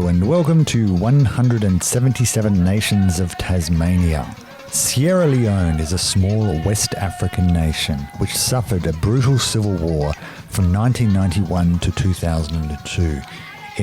and welcome to 177 Nations of Tasmania. Sierra Leone is a small West African nation which suffered a brutal civil war from 1991 to 2002,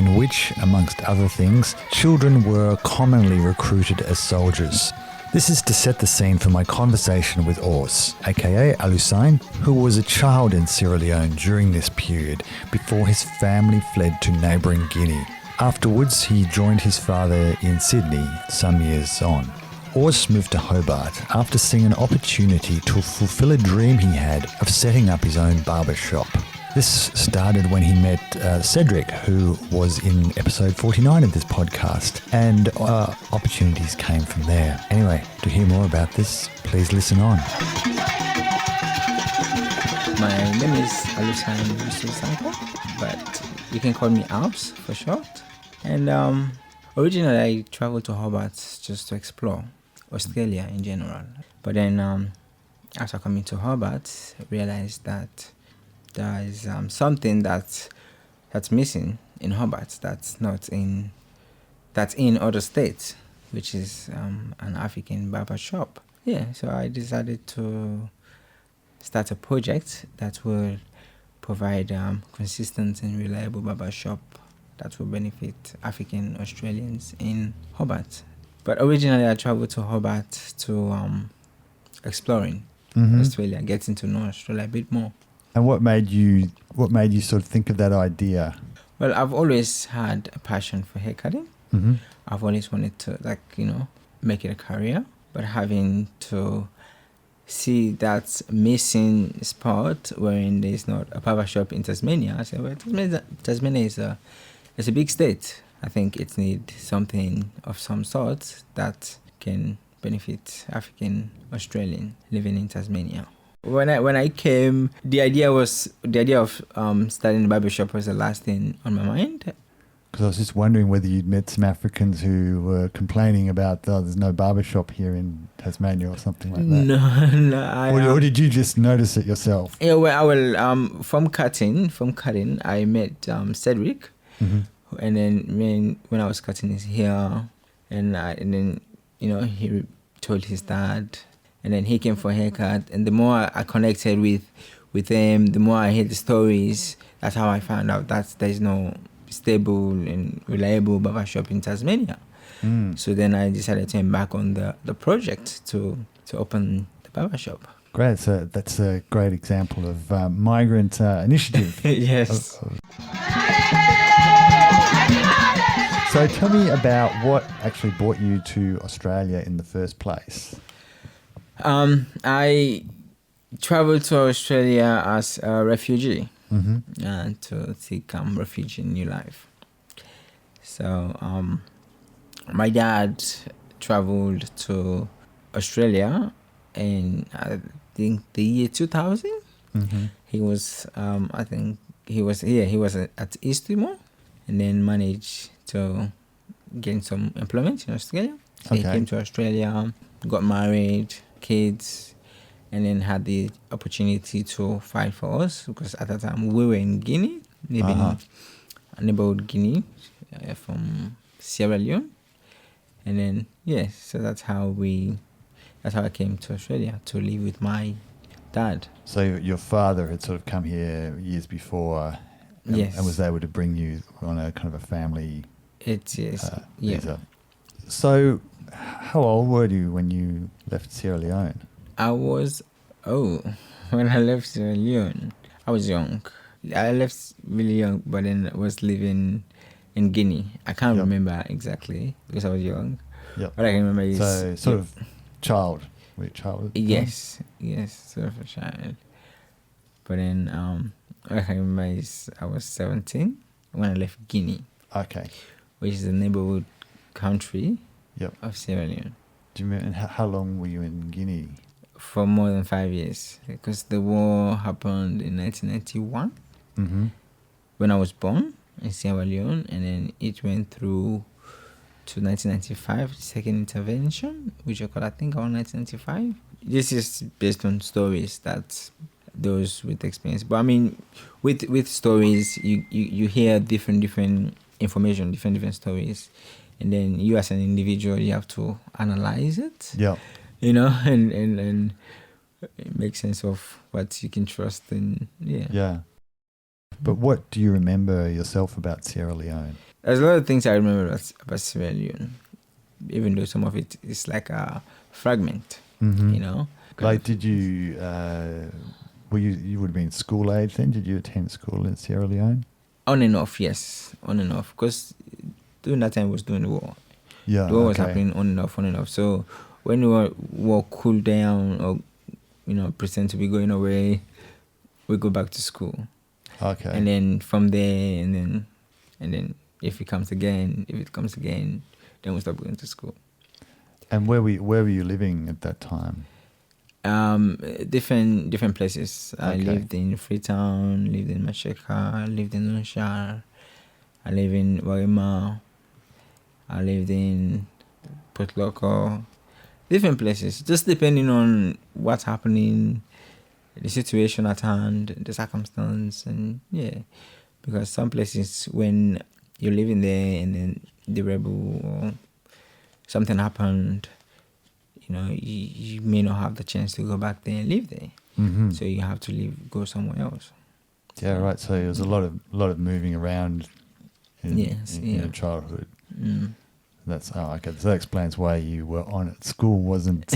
in which, amongst other things, children were commonly recruited as soldiers. This is to set the scene for my conversation with Urs, aka Alusine, who was a child in Sierra Leone during this period before his family fled to neighbouring Guinea. Afterwards, he joined his father in Sydney some years on. Urs moved to Hobart after seeing an opportunity to fulfill a dream he had of setting up his own barber shop. This started when he met Cedric, who was in episode 49 of this podcast, and opportunities came from there. Anyway, to hear more about this, please listen on. My name is Alusine, but you can call me Alps for short. And originally I traveled to Hobart just to explore Australia in general. But then after coming to Hobart, I realized that there is something that's missing in Hobart that's in other states, which is an African barber shop. Yeah, so I decided to start a project that will provide consistent and reliable barber shop that will benefit African Australians in Hobart. But originally I traveled to Hobart to exploring Australia, getting to know Australia a bit more. And what made you sort of think of that idea? Well, I've always had a passion for haircutting. I've always wanted to, make it a career. But having to see that missing spot wherein there's not a barber shop in Tasmania, I said, well, Tasmania is a big state. I think it needs something of some sort that can benefit African Australian living in Tasmania. When I came, the idea of starting a barbershop was the last thing on my mind. Because I was just wondering whether you'd met some Africans who were complaining about there's no barbershop here in Tasmania or something like that. No. Or did you just notice it yourself? Yeah, well, from cutting, I met Cedric, and then when I was cutting his hair, and then he told his dad. And then he came for a haircut. And the more I connected with him, the more I heard the stories. That's how I found out that there's no stable and reliable barber shop in Tasmania. So then I decided to embark on the project to open the barber shop. Great. So that's a great example of migrant initiative. Yes. So tell me about what actually brought you to Australia in the first place. I traveled to Australia as a refugee to seek refuge in new life. So my dad traveled to Australia in I think the year 2000. He was he was at East Timor, and then managed to gain some employment in Australia. So he came to Australia, got married, kids, and then had the opportunity to fight for us, because at that time we were in Guinea, living neighbouring Guinea from Sierra Leone, and then so that's how I came to Australia to live with my dad. So your father had sort of come here years before, and was able to bring you on a kind of a family visa. So how old were you when you left Sierra Leone? When I left Sierra Leone, I was young. I left really young, but then I was living in Guinea. I can't remember exactly because I was young. What I can remember is... So sort of child. Were you a child? Yes, sort of a child. But then what I can remember is I was 17 when I left Guinea. Okay. Which is a neighborhood country of Sierra Leone. Do you remember, and how long were you in Guinea? For more than 5 years, because the war happened in 1991 when I was born in Sierra Leone, and then it went through to 1995, second intervention, which occurred I think around 1995. This is based on stories that those with experience, but I mean with stories you hear different information, different stories, and then you as an individual, you have to analyze it. Yeah. And make sense of what you can trust and Yeah. But what do you remember yourself about Sierra Leone? There's a lot of things I remember about Sierra Leone, even though some of it is like a fragment, Like, did you, you would have been school age then? Did you attend school in Sierra Leone? On and off, yes. On and off. Because during that time, was during the war. Yeah. The war was happening on and off. So when the war cooled down or, pretend to be going away, we go back to school. Okay. And then from there, and then if it comes again, then we start going to school. And where were you living at that time? Different places. I Okay. lived in Freetown, lived in Masheka, lived in Nunshar, I lived in Waima, I lived in Port Loko, different places, just depending on what's happening, the situation at hand, the circumstance, and because some places when you're living there and then the rebel or something happened, you may not have the chance to go back there and live there. Mm-hmm. So you have to go somewhere else. Yeah, right. So there was a lot of moving around in your childhood. Mm. That's okay. So that explains why you were on it. School wasn't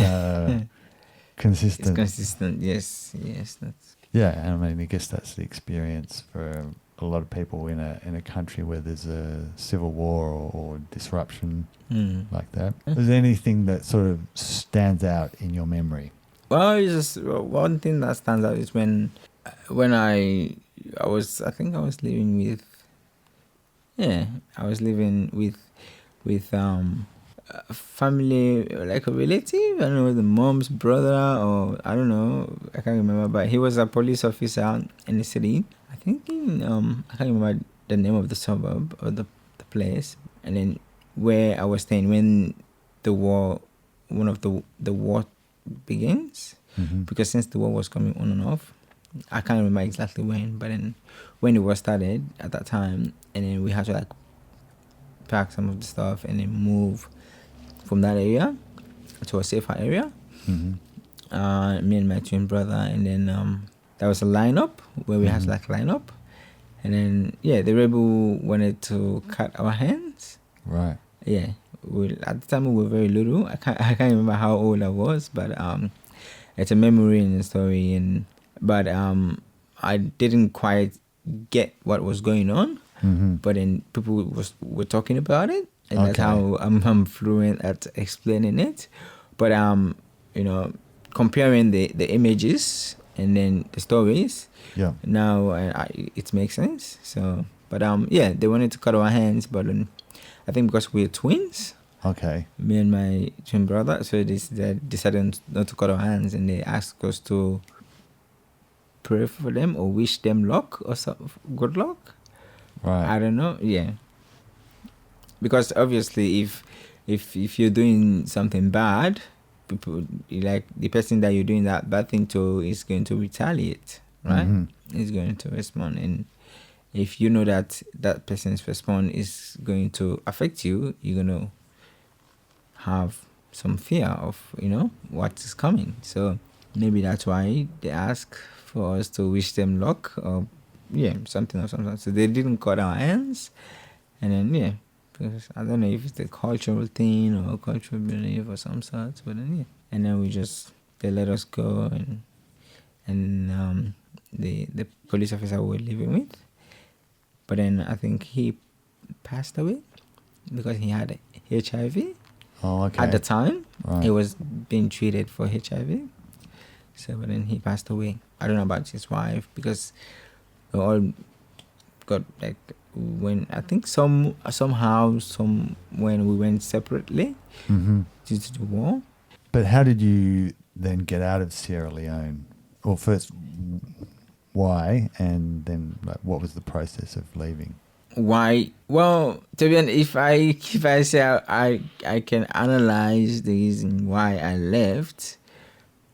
consistent. It's consistent, yes. That's Yeah, I mean, I guess that's the experience for a lot of people in a country where there's a civil war or disruption like that. Is there anything that sort of stands out in your memory? Well, it's just one thing that stands out is when I was living with a family, like a relative. I don't know, the mom's brother, or I don't know, I can't remember, but he was a police officer in the city. I think I can't remember the name of the suburb or the place. And then where I was staying when the war begins, because since the war was coming on and off, I can't remember exactly when, but then when the war started at that time, and then we had to like pack some of the stuff and then move from that area to a safer area. Me and my twin brother, and then there was a lineup where we had to like line up, and then the rebel wanted to cut our hands. Right. Yeah. At the time we were very little. I can't remember how old I was, but it's a memory in the story, but I didn't quite get what was going on. But then people were talking about it, and that's how I'm fluent at explaining it. But comparing the images and then the stories, now it makes sense. So, but they wanted to cut our hands, but I think because we're twins, me and my twin brother, so they decided not to cut our hands, and they asked us to pray for them or wish them luck or good luck. Right. I don't know. Yeah. Because obviously, if you're doing something bad, people like the person that you're doing that bad thing to is going to retaliate, right? Is going to respond, and if you know that person's response is going to affect you, you're gonna have some fear of what is coming. So maybe that's why they ask for us to wish them luck or something or something. So they didn't cut our hands, and then because I don't know if it's a cultural thing or a cultural belief or some sort, but then and then they let us go, and the police officer we were living with, but then I think he passed away because he had HIV. At the time, he was being treated for HIV. So, but then he passed away. I don't know about his wife because we all got like when I think when we went separately due to the war. But how did you then get out of Sierra Leone? Well, first, why, and then like, what was the process of leaving? Why? Well, to be honest, if I say I can analyze the reason why I left,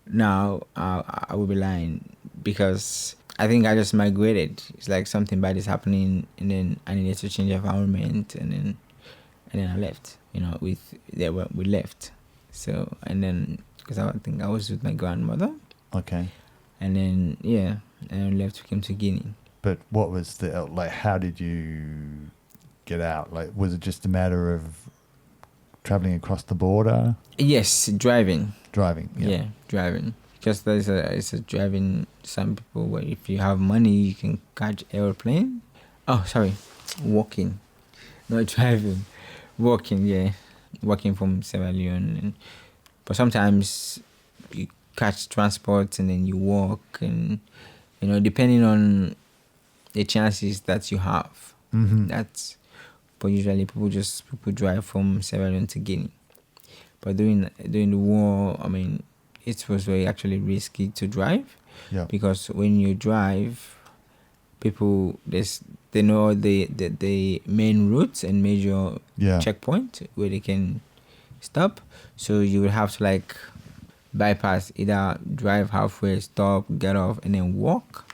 now I will be lying, because I think I just migrated. It's like something bad is happening, and then I needed to change environment, and then I left. We left. So, and then because I think I was with my grandmother, Okay. and then and left. We came to Guinea. But what was how did you get out? Like, was it just a matter of traveling across the border? Yes, driving. Driving. Yeah, driving. Because it's a driving. Some people, where if you have money, you can catch airplane. Oh, sorry, walking, not driving. Walking, yeah, walking from Sierra Leone. But sometimes you catch transport and then you walk, and depending on the chances that you have. Mm-hmm. But usually people drive from Sierra Leone to Guinea. But during the war, I mean, it was very actually risky to drive. Yeah. Because when you drive, people they know the main routes and major checkpoint where they can stop. So you would have to like bypass, either drive halfway, stop, get off, and then walk,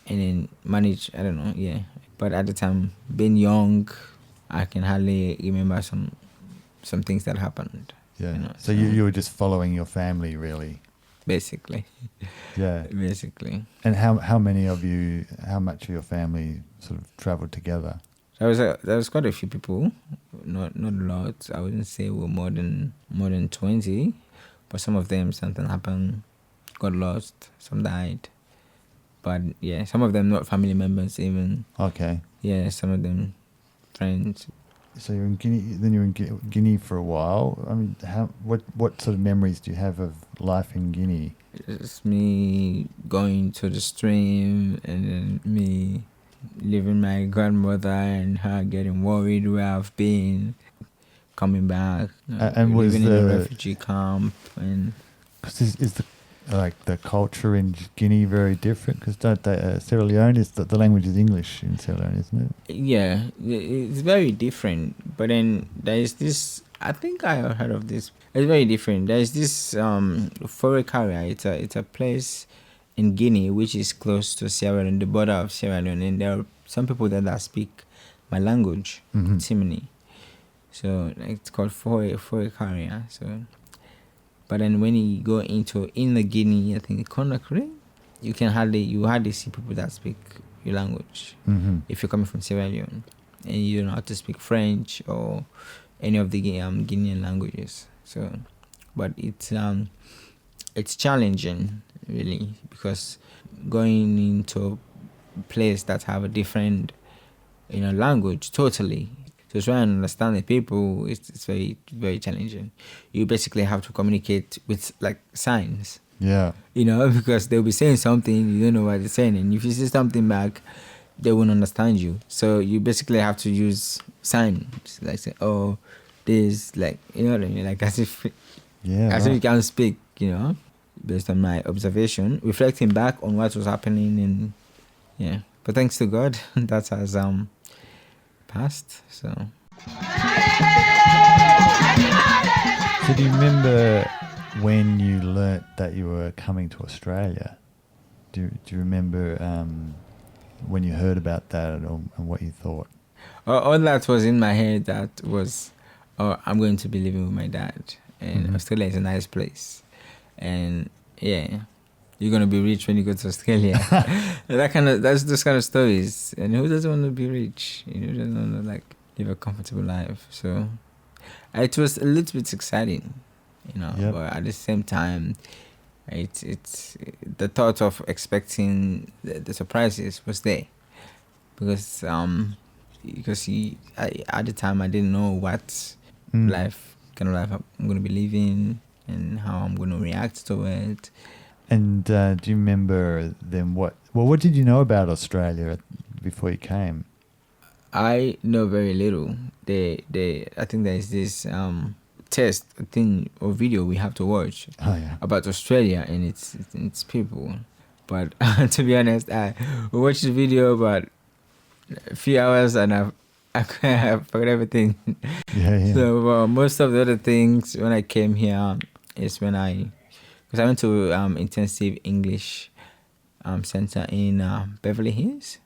and then manage. I don't know. Yeah. But at the time, being young, I can hardly remember some things that happened. Yeah. So you were just following your family, really. Basically. Yeah. Basically. And how much of your family sort of travelled together? There was quite a few people, not a lot. I wouldn't say we're more than 20, but some of them, something happened, got lost, some died. But yeah, some of them not family members even. Okay. Yeah, some of them friends. So you're in Guinea. Then you're in Guinea for a while. I mean, what sort of memories do you have of life in Guinea? It's me going to the stream, and then me leaving my grandmother and her getting worried where I've been, coming back, and was living in a refugee camp. And because is the culture in Guinea very different? Because Sierra Leone the language is English in Sierra Leone, isn't it? Yeah, it's very different. But then there is this. I think I heard of this. It's very different. There is this Hobart area. It's a place in Guinea which is close to Sierra Leone, the border of Sierra Leone, and there are some people there that speak my language, Timini. So it's called Hobart area. So. But then when you go in the Guinea, I think Conakry, you hardly see people that speak your language. Mm-hmm. If you're coming from Sierra Leone and you don't know how to speak French or any of the Guinean languages. So, but it's challenging really, because going into a place that have a different language totally. To try and understand the people, it's very, very challenging. You basically have to communicate with like signs. Yeah. Because they'll be saying something, you don't know what they're saying, and if you say something back, they won't understand you. So you basically have to use signs, like say, "Oh, this," like what I mean, like as if you can't speak. Based on my observation, reflecting back on what was happening, and yeah. But thanks to God, that has passed. So do you remember when you learnt that you were coming to Australia? Do you remember when you heard about that and what you thought? All that was in my head. That was, I'm going to be living with my dad, and Australia is a nice place, and yeah, you're gonna be rich when you go to Australia. That's those kind of stories. And who doesn't want to be rich? Who doesn't want to like live a comfortable life? So it was a little bit exciting, but at the same time, it's the thought of expecting the surprises was there, because at the time I didn't know what kind of life I'm gonna be living and how I'm gonna react to it. And do you remember then what did you know about Australia before you came? I know very little. I think there's this test thing or video we have to watch about Australia and its people. But to be honest, I watched the video about a few hours and I forgot everything. Yeah. So most of the other things when I came here is when because I went to intensive English center in Beverly Hills,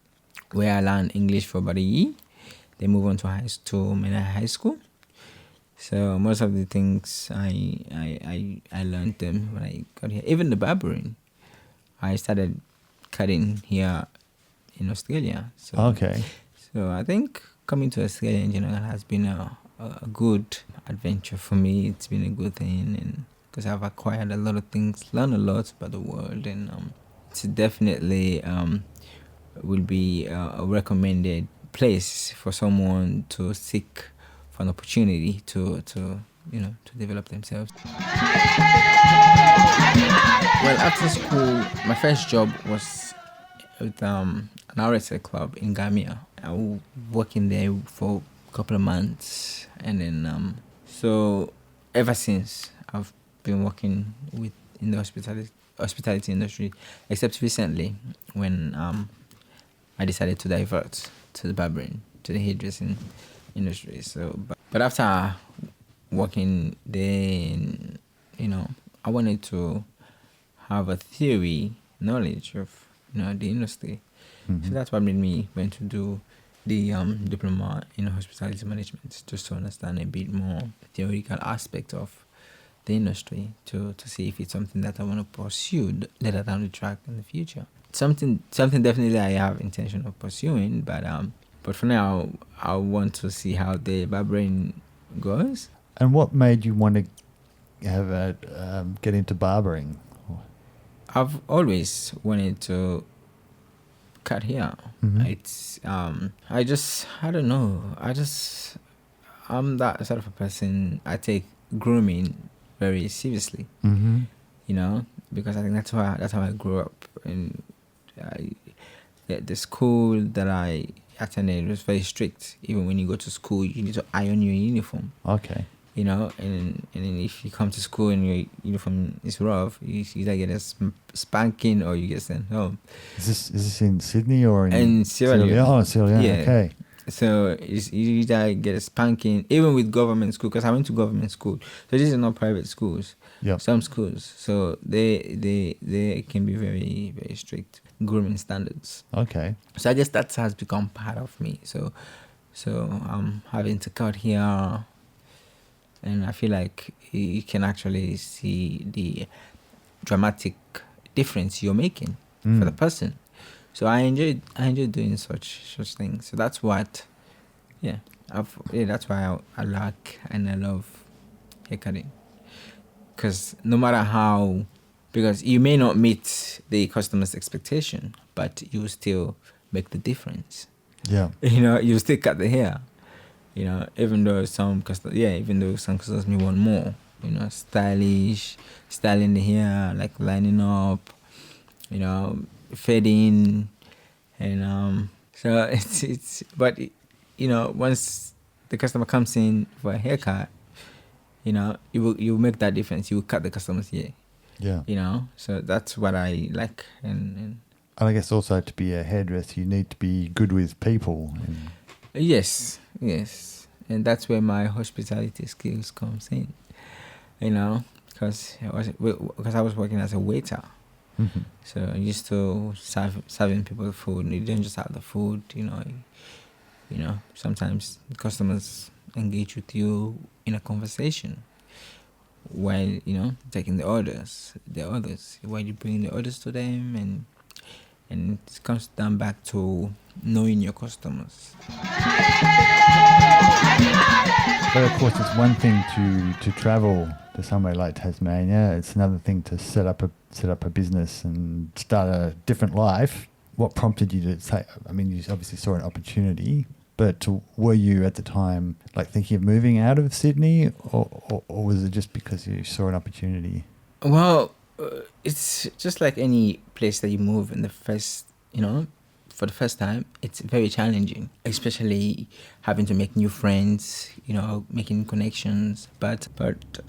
where I learned English for about a year. Then move on to Mena High School. So most of the things I learned them when I got here. Even the barbering, I started cutting here in Australia. So Okay. So I think coming to Australia in general has been a good adventure for me. It's been a good thing, and because I've acquired a lot of things, learned a lot about the world, and it's definitely will be a recommended place for someone to seek for an opportunity to develop themselves. Well, after school, my first job was with an RSA club in Gambia. I was working there for a couple of months, and then so ever since I've been working in the hospitality industry, except recently when I decided to divert to the barbering, to the hairdressing industry. So, but after working there, I wanted to have a theory knowledge of the industry. So that's what made me went to do the diploma in hospitality management, just to understand a bit more theoretical aspect of the industry, to see if it's something that I want to pursue later down the track in the future. Something definitely I have intention of pursuing, but for now I want to see how the barbering goes. And what made you want to have get into barbering? I've always wanted to cut hair. It's I don't know. I'm that sort of a person. I take grooming very seriously. Because I think that's how I grew up. And the school that I attended was very strict. Even when you go to school, you need to iron your uniform. Okay. And then if you come to school and your uniform is rough, you either get a spanking or you get sent home. Is this in Sydney or in Sierra Leone? Oh, Sierra Leone. Yeah. Okay. So you either get a spanking, even with government school, because I went to government school. So these are not private schools. Yep. Some schools, so they can be very, very strict grooming standards. Okay. So I guess that has become part of me. So I'm having to cut here. And I feel like you can actually see the dramatic difference you're making for the person. So I enjoy doing such things. So that's what, that's why I like and I love haircutting. Because no matter how, because you may not meet the customer's expectation, but you still make the difference. Yeah. You still cut the hair. Even though some customers may want more, stylish, styling the hair, like lining up, fading, and so it's but once the customer comes in for a haircut, you will make that difference. You will cut the customer's hair. Yeah. So that's what I like, and I guess also to be a hairdresser, you need to be good with people. Yes, and that's where my hospitality skills comes in. Because I was working as a waiter, so I used to serving people food. You don't just have the food, Sometimes customers engage with you in a conversation while taking the orders, while you bring the orders to them, and it comes down back to knowing your customers. But of course, it's one thing to travel to somewhere like Tasmania. It's another thing to set up a business and start a different life. What prompted you to say? I mean, you obviously saw an opportunity, but were you at the time like thinking of moving out of Sydney, or was it just because you saw an opportunity? Well, it's just like any place that you move in the first, for the first time. It's very challenging, especially having to make new friends, making connections. But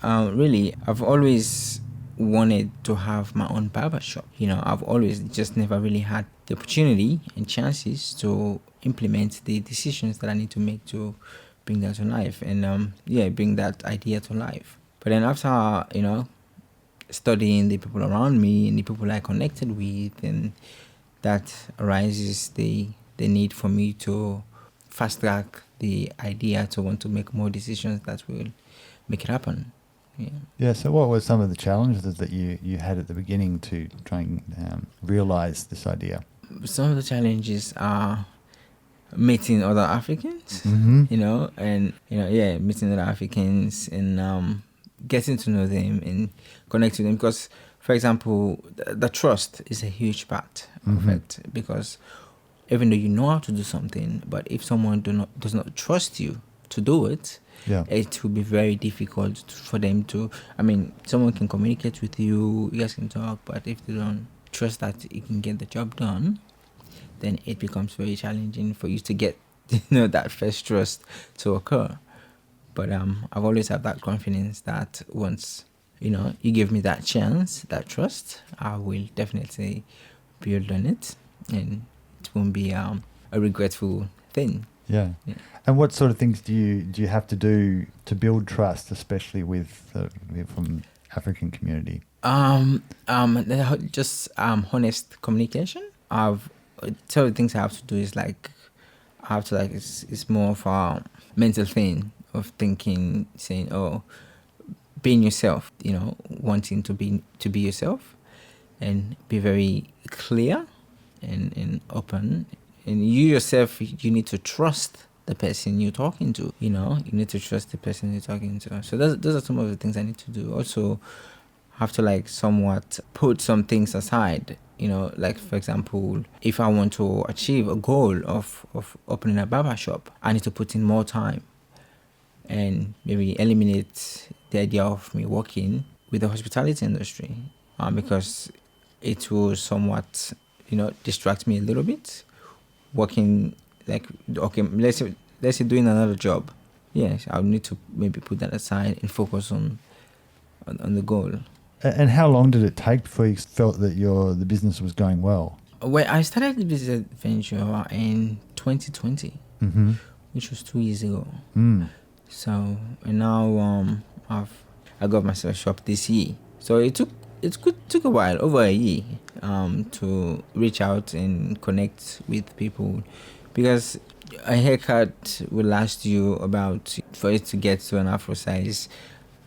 really, I've always wanted to have my own barber shop. I've always just never really had the opportunity and chances to implement the decisions that I need to make to bring that to life and bring that idea to life. But then after studying the people around me and the people I connected with, and that arises the need for me to fast track the idea to want to make more decisions that will make it happen. Yeah. Yeah, so what were some of the challenges that you had at the beginning to try and realise this idea? Some of the challenges are meeting other Africans, Mm-hmm. meeting other Africans and getting to know them and connecting them. Because, for example, the trust is a huge part of it. Because even though you know how to do something, but if someone does not trust you to do it, it will be very difficult for them to. I mean, someone can communicate with you, you guys can talk, but if they don't trust that you can get the job done, then it becomes very challenging for you to get, that first trust to occur. But I've always had that confidence that once, you give me that chance, that trust, I will definitely build on it, and it won't be a regretful thing. Yeah. And what sort of things do you have to do to build trust, especially with from African community? Just honest communication. So the things I have to do is it's more of a mental thing of thinking, saying, being yourself, wanting to be yourself and be very clear and open. And you yourself, you need to trust the person you're talking to, you need to trust the person you're talking to. So those are some of the things I need to do. Also, have to somewhat put some things aside. For example, if I want to achieve a goal of opening a barber shop, I need to put in more time and maybe eliminate the idea of me working with the hospitality industry because it will somewhat, distract me a little bit. Working, let's say doing another job. Yes, I'll need to maybe put that aside and focus on the goal. And how long did it take before you felt that the business was going well? Well, I started the business venture in 2020, which was 2 years ago. So, and now I got myself a shop this year. So it took a while, over a year, to reach out and connect with people, because a haircut will last you for it to get to an Afro size,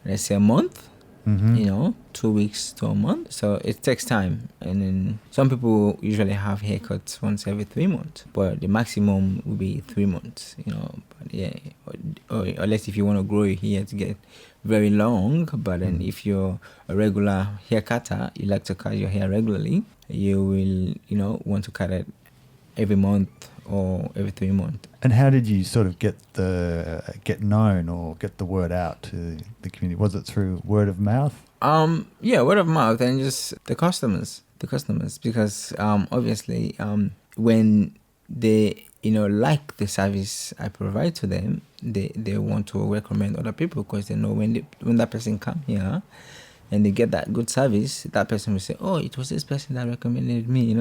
let's say a month. 2 weeks to a month. So it takes time. And then some people usually have haircuts once every 3 months, but the maximum will be 3 months, But yeah, or unless if you want to grow your hair to get very long. But then if you're a regular hair cutter, you like to cut your hair regularly, you will, want to cut it every month or every 3 months. And how did you sort of get known or get the word out to the community? Was it through word of mouth? Word of mouth and just the customers, because obviously when they like the service I provide to them, they want to recommend other people, because they know when that person come here and they get that good service, that person will say, oh, it was this person that recommended me,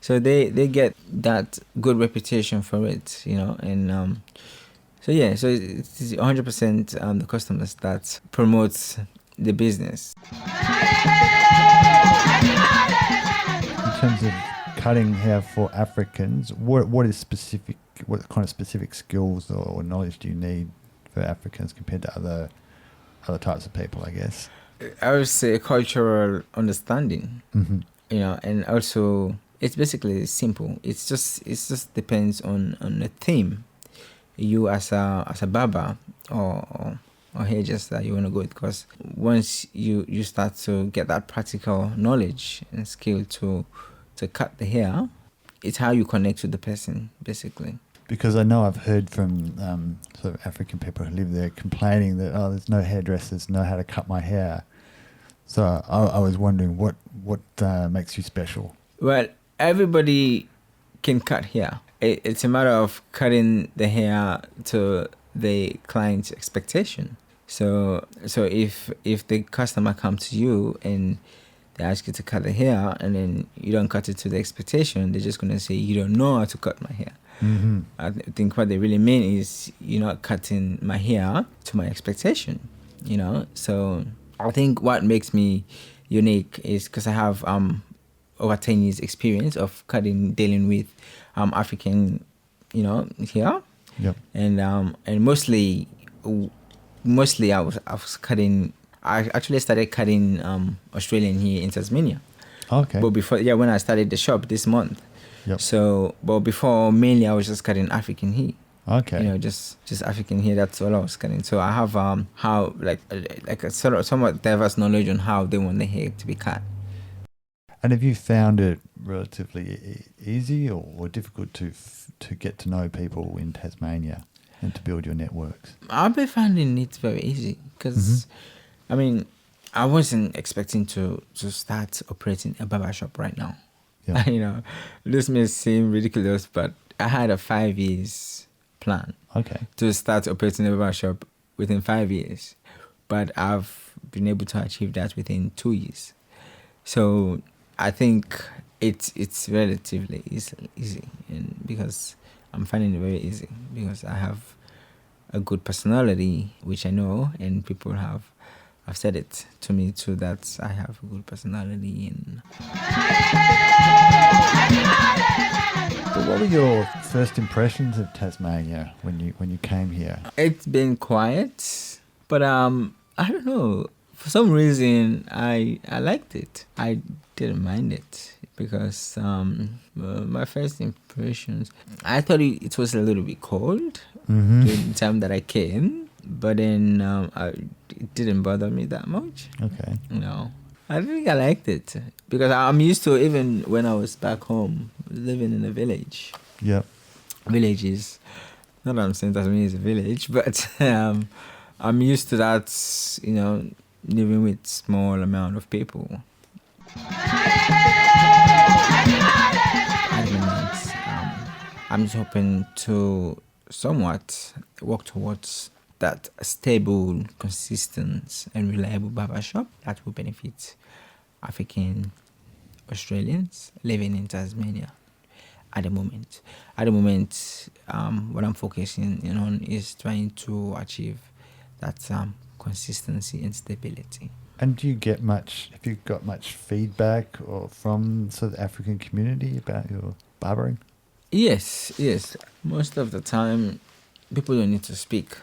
So they get that good reputation for it, and so it's 100% the customers that promotes the business. In terms of cutting hair for Africans, what kind of specific skills or knowledge do you need for Africans compared to other types of people, I guess? I would say cultural understanding, and also it's basically simple. It just depends on the theme. You as a barber or hairdresser you want to go with, because once you start to get that practical knowledge and skill to cut the hair, it's how you connect with the person, basically. Because I know I've heard from sort of African people who live there complaining that there's no hairdressers know how to cut my hair. So I was wondering what makes you special. Well, everybody can cut hair. It's a matter of cutting the hair to the client's expectation. So if the customer comes to you and they ask you to cut the hair and then you don't cut it to the expectation, they're just gonna say you don't know how to cut my hair. I think what they really mean is you're not cutting my hair to my expectation. So I think what makes me unique is because I have over 10 years experience of dealing with African, here. Yep. And mostly I was cutting. I actually started cutting Australian here in Tasmania. Okay. But before, when I started the shop this month. Yep. So, but before, mainly I was just cutting African here. Okay. Just African here. That's all I was cutting. So I have how like a sort of somewhat diverse knowledge on how they want the hair to be cut. And have you found it relatively easy or difficult to get to know people in Tasmania and to build your networks? I've been finding it very easy because, I mean, I wasn't expecting to start operating a barber shop right now. Yeah. This may seem ridiculous, but I had a 5 years plan. Okay. To start operating a barber shop within 5 years, but I've been able to achieve that within 2 years. So I think it's relatively easy, and because I'm finding it very easy because I have a good personality, which I know, and people have said it to me too, that I have a good personality. And But what were your first impressions of Tasmania when you came here? it's been quiet, but I don't know. For some reason, I liked it. I didn't mind it because my first impressions, I thought it was a little bit cold during the time that I came, but then it didn't bother me that much. Okay. I think I liked it because I'm used to, even when I was back home, living in a village. Yep. Village is, not that I'm saying Tasmania is a village, but I'm used to that, living with small amount of people. At the moment, I'm just hoping to somewhat work towards that stable, consistent, and reliable barber shop that will benefit African Australians living in Tasmania. At the moment, what I'm focusing on is trying to achieve that consistency and stability. And do you get much? Have you got much feedback or from sort of the African community about your barbering? Yes. Most of the time, people don't need to speak,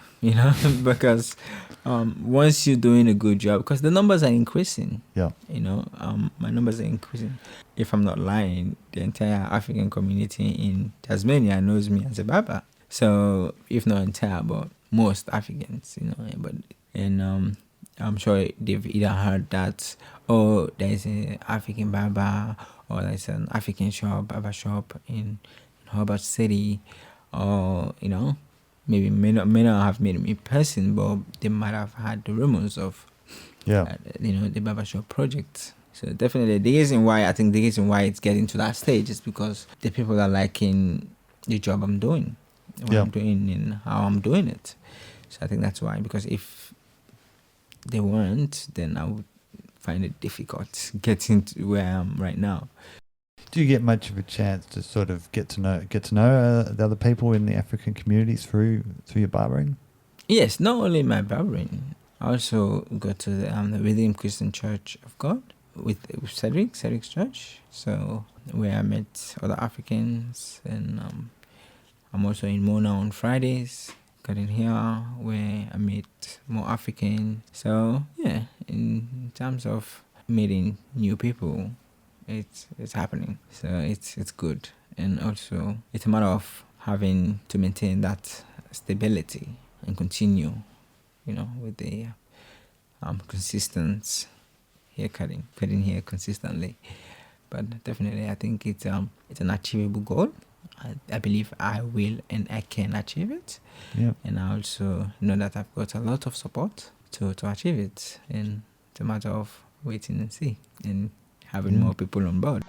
because once you're doing a good job, because the numbers are increasing. Yeah. My numbers are increasing. If I'm not lying, the entire African community in Tasmania knows me as a barber. So, if not entire, but most Africans, I'm sure they've either heard that, there's an African barber, or there's an African barber shop in Hobart City, or, maybe may not have met me in person, but they might have had the rumors of, the barbershop project. So definitely the reason why it's getting to that stage is because the people are liking the job I'm doing, I'm doing, and how I'm doing it. So I think that's why, because if they weren't, then I would find it difficult getting to where I am right now. Do you get much of a chance to sort of get to know the other people in the African communities through your barbering? Yes, not only my barbering. I also go to the Redeemed Christian Church of God with Cedric's church. So where I met other Africans, and I'm also in Mona on Fridays, getting here where I meet more African. So yeah, in terms of meeting new people, it's happening. So it's good, and also it's a matter of having to maintain that stability and continue, with the consistent hair cutting hair consistently. But definitely, I think it's an achievable goal. I believe I will and I can achieve it. Yeah. And I also know that I've got a lot of support to achieve it. And it's a matter of waiting and see and having more people on board.